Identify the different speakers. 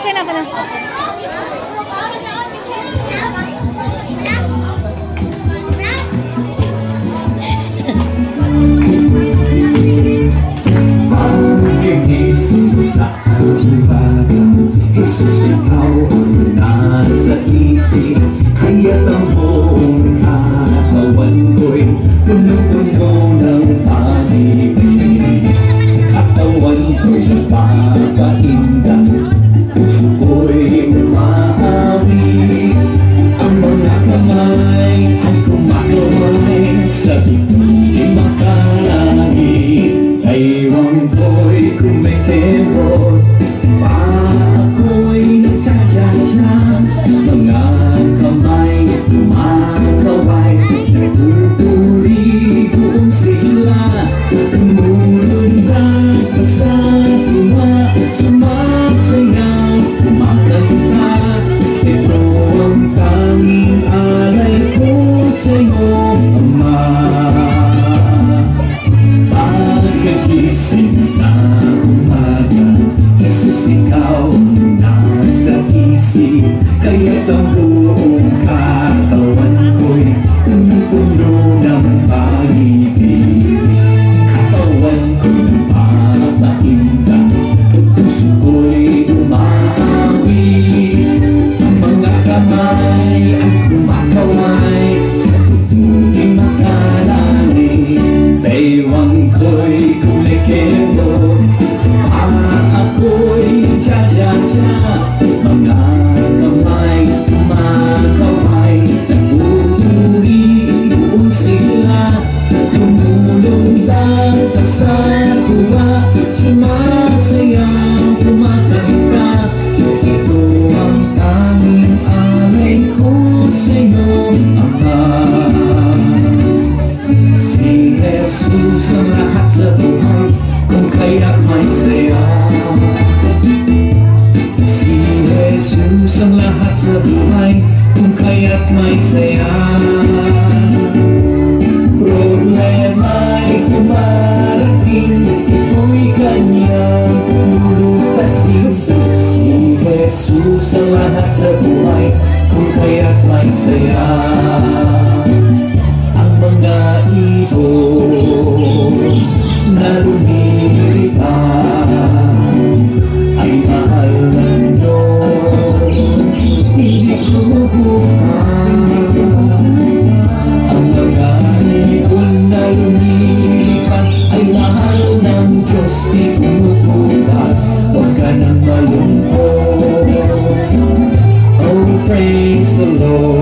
Speaker 1: Okay na pala.
Speaker 2: Sa umaga, Jesus, ikaw ang nasa isip. Kaya't ang buong katawan ko'y puno-puno ng pag-ibig. Katawan ko'y napakainda, puso ko'y umaawi. Ang mga kamay ay kumakaway sa bituin makalangit. Aywang ko'y kumikilos, ako'y nagtsatsa-tsa. Mga kamay kumakaway, nagpupuri buong sila. Tumulundag ka sa tuwa, sumasayaw, kumakanta. Ito ang tanging alay ko sa'yo, Ama. Pagkagising sa umaga, Jesus, ikaw ang nasa isip. Kaya't ang buong katawan ko'y puno-puno ng pag-ibig. Katawan ko'y napapainda, puso ko'y umaawi. Ang mga kamay ay kumakaway sa tutuling makalangit. Baywang ko'y kumikilo, ako'y nagtsatsa-tsa. Mga kamay kumakaway, nagpupuri buong sila. Tumulundag ka sa tuwa, sumasayaw, kumakanta. Ito ang tanging alay ko sa'yo, Ama. Si Jesus ang lahat sa buhay, kung kaya't may saya. Si Jesus ang lahat sa buhay, kung kaya't may saya. Problema'y kumarating, ito'y kanyang lulutasin. Si Jesus ang lahat sa buhay, kung kaya't may saya. Ang mga ibon na lumilipad ay mahal ng Diyos, hindi kumukupas. Ang mga ibon na lumilipad ay mahal ng Diyos, hindi kumukupas. Huwag ka nang malungkot. Oh, praise the Lord.